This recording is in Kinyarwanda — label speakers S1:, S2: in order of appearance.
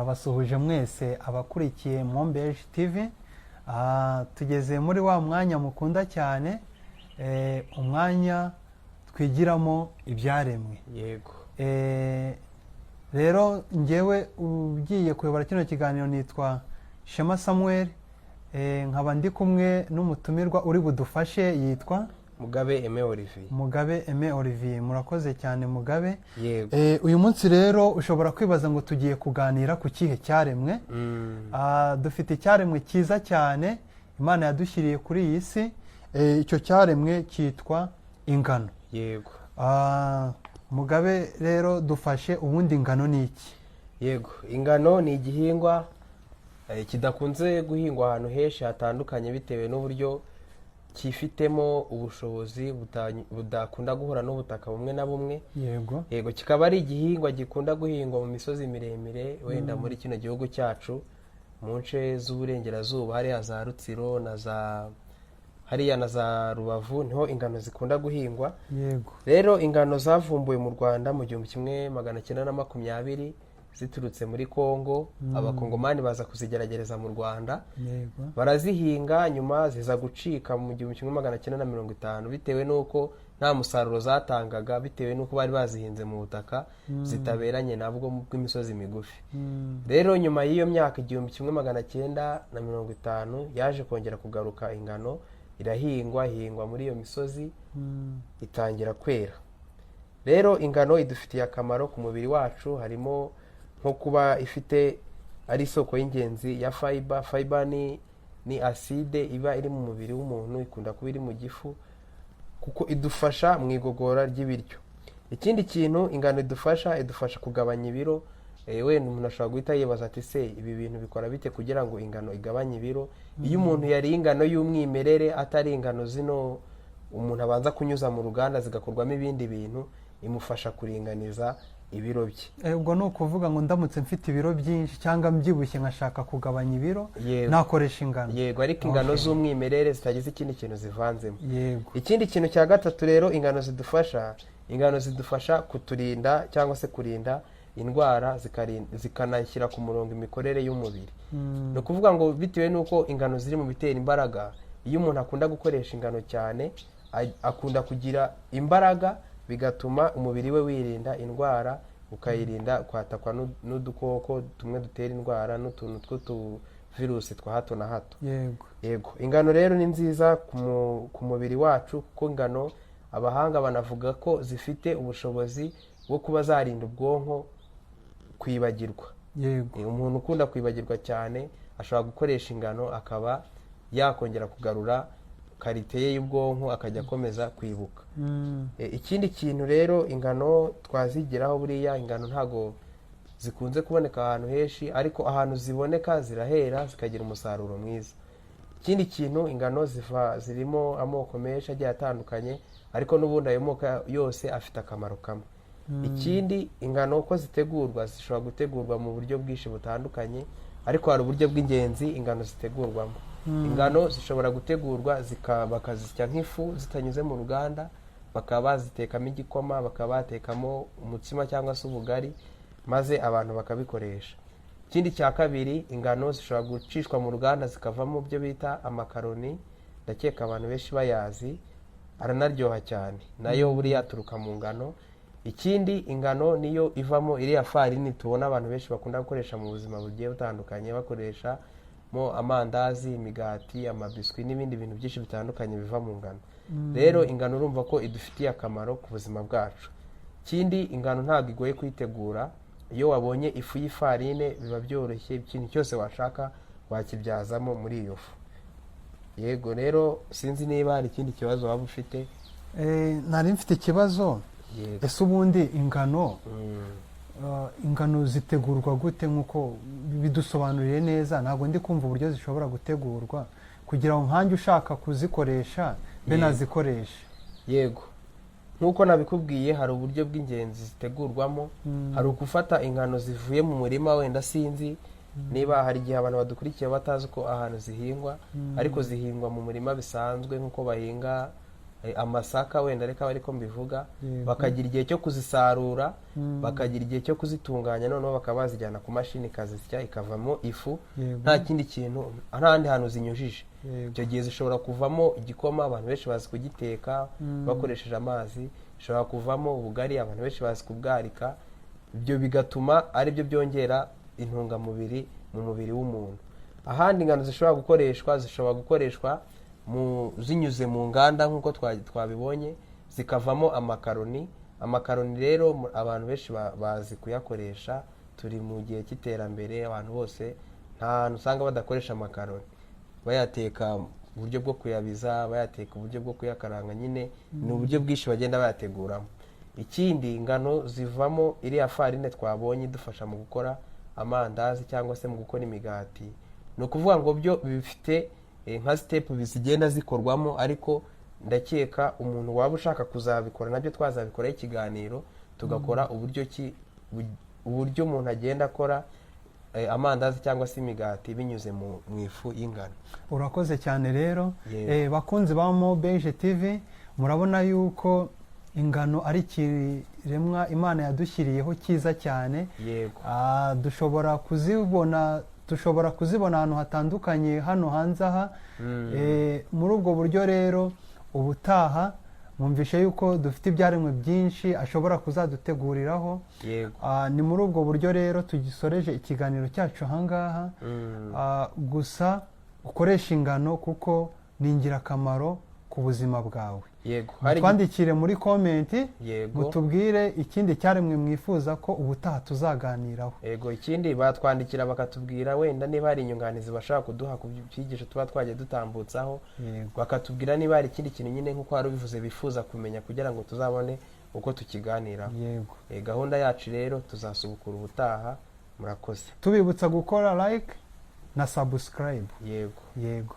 S1: turabasuhuje mwese abakurikiye Mombeje TV. Tugeze muri wa mwanya mukunda cyane, umwanya twigiramo ibyaremwe.
S2: Yego.
S1: Rero ngewe ugiye kuyobora kino kiganiro nitwa Shema Samuel, nkaba ndi kumwe n'umutumirwa uri budufashe yitwa
S2: Mugabe Aime Olivier.
S1: Mugabe Aime Olivier, murakoze cyane Mugabe.
S2: Yego.
S1: Uyu munsi rero ushobora kwibaza ngo tugiye kuganira ku kihe cyaremwe. Dufite icyaremwe cyiza cyane Imana yadushyiriye kuri iyi si. Icyo cyaremwe cyitwa ingano.
S2: Yego.
S1: Mugabe rero dufashe, ubundi ingano ni iki?
S2: Yego, ingano ni igihingwa kidakunze guhingwa ahantu henshi hatandukanye bitewe n'uburyo kifitemo ubushobozi budakunda guhura n'ubutaka bumwe na bumwe.
S1: Yego.
S2: Yego, kikaba ari igihingwa gikunda guhingwa mu misozi miremire, wenda muri kino gihugu cyacu mu nce z'uburengerazuba, hariya za Rutsiro na za Rubavu niho ingano zikunda guhingwa.
S1: Yego.
S2: Rero ingano zavumbuwe mu Rwanda mu 1920 ziturutse muri Kongo. Abakongomani baza kuzigeragereza mu Rwanda.
S1: Yego.
S2: Barazihinga, nyuma ziza gucika mu 1950 bitewe n'uko nta musaruro zatangaga, bitewe n'uko bari bazihinze mu butaka zitaberanye nabwo bw'imisozi migufi. Rero nyuma y'iyo myaka 1950 yaje kongera kugaruka ingano, hingwa muri iyo misozi, itangira kwera. Rero ingano idufitiye akamaro ku mubiri wacu, harimo nko kuba ifite ari isoko y'ingenzi ya fiber. Fiber ni acide iba iri mu mubiri w'umuntu, ikunda kuba iri mu gifu kuko idufasha mu igogora ry'ibiryo. Ikindi kintu ingano idufasha kugabanya ibiro. Wenda umuntu ashobora guhita yibaza ati se ibi bintu bikora bite kugira ngo ingano igabanye ibiro? Iyo umuntu yari ingano y'umwimerere, atari ingano zino umuntu abanza kunyuza mu ruganda zigakorwamo ibindi bintu, imufasha kuringaniza ibiro bye.
S1: Ubwo ni ukuvuga ngo ndamutse mfite ibiro byinshi cyangwa mbyibushye nkashaka kugabanya ibiro, nakoresha ingano.
S2: Yego, ariko ingano z'umwimerere zitagize ikindi kintu zivanzemo.
S1: Yego.
S2: Ikindi kintu cya gatatu rero ingano zidufasha kuturinda cyangwa se kurinda indwara, zikanashyira ku murongo imikorere y'umubiri. Ni ukuvuga ngo bitewe n'uko ingano ziri mu bitera imbaraga, iyo umuntu akunda gukoresha ingano cyane akunda kugira imbaraga, bigatuma umubiri we wirinda indwara, ukayirinda kwatakwa n'udukoko tumwe dutera indwara n'utuntu tw'utuvirusi twa hato na hato.
S1: Yego.
S2: Yego, ingano rero ni nziza ku mubiri wacu, kuko ingano abahanga banavuga ko zifite ubushobozi bwo kuba zarinda ubwonko kwibagirwa.
S1: Yego.
S2: Umuntu ukunda kwibagirwa cyane ashobora gukoresha ingano akaba yakongera kugarura karite ye y'ubwonko, akajya akomeza kwibuka. Ikindi kintu rero ingano twazigeraho, buriya ingano ntago zikunze kuboneka ahantu henshi, ariko ahantu ziboneka zirahera zikagira umusaruro mwiza. Ikindi kintu ingano zirimo amoko menshi agiye atandukanye, ariko n'ubundi ayo moko yose afite akamaro kamwe. Ikindi ingano uko zitegurwa, zishobora gutegurwa mu buryo bwinshi butandukanye, ariko hari uburyo bw'ingenzi ingano zitegurwamo. Ingano zishobora gutegurwa bakazisya nk'ifu zitanyuze mu ruganda, bakaba bazitekamo igikoma, bakaba batekamo umutsima cyangwa se ubugari, maze abantu bakabikoresha. Ikindi cya kabiri, ingano zishobora gucishwa mu ruganda zikavamo byo bita amakaroni. Ndakeka abantu benshi bayazi, aranaryoha cyane, nayo buriya aturuka mu ngano. Ikindi ingano niyo ivamo iriya farini tubona abantu benshi bakunda gukoresha mu buzima bugiye butandukanye, bakoresha mo amandazi, imigati, amabiswi n'ibindi bintu byinshi bitandukanye biva mu ngano. Rero ingano urumva ko idufitiye akamaro ku buzima bwacu. Ikindi ingano ntabwo igoye kuyitegura, iyo wabonye ifu y'ifarine biba byoroshye, ikintu cyose washaka wakibyazamo muri iyo fu. Yego, rero sinzi niba hari ikindi kibazo waba ufite.
S1: Nari mfite ikibazo. Ese ubundi ingano zitegurwa gute? Nkuko bidusobanuriye neza, ntabwo ndi kumva uburyo zishobora gutegurwa kugira ngo nkanjye ushaka kuzikoresha be nazikoresha.
S2: Yego, nkuko nabikubwiye hari uburyo bw'ingenzi zitegurwamo. Hari ukufata ingano zivuye mu murima, wenda sinzi niba hari igihe abantu badukurikiye batazi ko ahantu zihingwa, ariko zihingwa mu murima bisanzwe nkuko bahinga amasaka wenda reka ariko mbivuga,
S1: Yego.
S2: bakagira igihe cyo kuzisarura, bakagira igihe cyo kuzitunganya, noneho bakaba bazijyana ku mashini ikazisya ikavamo ifu,
S1: Yego.
S2: nta kindi kintu, nta handi hantu zinyujije.
S1: Yego.
S2: Icyo gihe zishobora kuvamo igikoma, abantu benshi bazi kugiteka bakoresheje amazi, zishobora kuvamo ubugari, abantu benshi bazi kubwarika. Ibyo bigatuma ari byo byongera intungamubiri mu mubiri w'umuntu. Ahandi ingano zishobora gukoreshwa zinyuze mu nganda nk'uko twabibonye, zikavamo amakaroni. Amakaroni rero abantu benshi bazi kuyakoresha, turi mu gihe cy'iterambere, abantu bose nta hantu usanga badakoresha amakaroni, bayateka uburyo bwo kuyabiza, bayateka uburyo bwo kuyakaranga, nyine ni uburyo bwinshi bagenda bayateguramo. Ikindi, ingano zivamo iriya farine twabonye idufasha mu gukora amandazi cyangwa se mu gukora imigati. Ni ukuvuga ngo byo bifite nka step zigenda zikorwamo, ariko ndakeka umuntu waba ushaka kuzabikora nabyo twazabikoraho ikiganiro, tugakora uburyo umuntu agenda akora amandazi cyangwa se imigati binyuze mu ifu y'ingano.
S1: Urakoze cyane rero. Bakunzi ba Mobeje TV, murabona yuko ingano ari ikiremwa Imana yadushyiriyeho cyiza cyane.
S2: Yego.
S1: Dushobora kuzibona ahantu hatandukanye hano hanze aha. Muri ubwo buryo rero, ubutaha mwumvishe yuko dufite ibyaremwe byinshi ashobora kuzaduteguriraho.
S2: Yego.
S1: Ni muri ubwo buryo rero tugisoreje ikiganiro cyacu ahangaha. Gusa ukoresha ingano kuko ni ingirakamaro ku buzima bwawe.
S2: Yego.
S1: Twandikire muri komenti,
S2: Yego.
S1: mutubwire ikindi cyaremwe mwifuza ko ubutaha tuzaganiraho.
S2: Yego. Ikindi batwandikira bakatubwira wenda niba hari inyunganizi bashaka kuduha ku byigisho tuba twagiye dutambutsaho.
S1: Yego.
S2: Bakatubwira niba hari ikindi kintu nyine nk'uko wari ubivuze bifuza kumenya kugira ngo tuzabone uko tukiganiraho.
S1: Yego.
S2: Gahunda yacu rero tuzasubukura ubutaha. Murakoze.
S1: Tubibutsa gukora like na subscribe.
S2: Yego.
S1: Yego.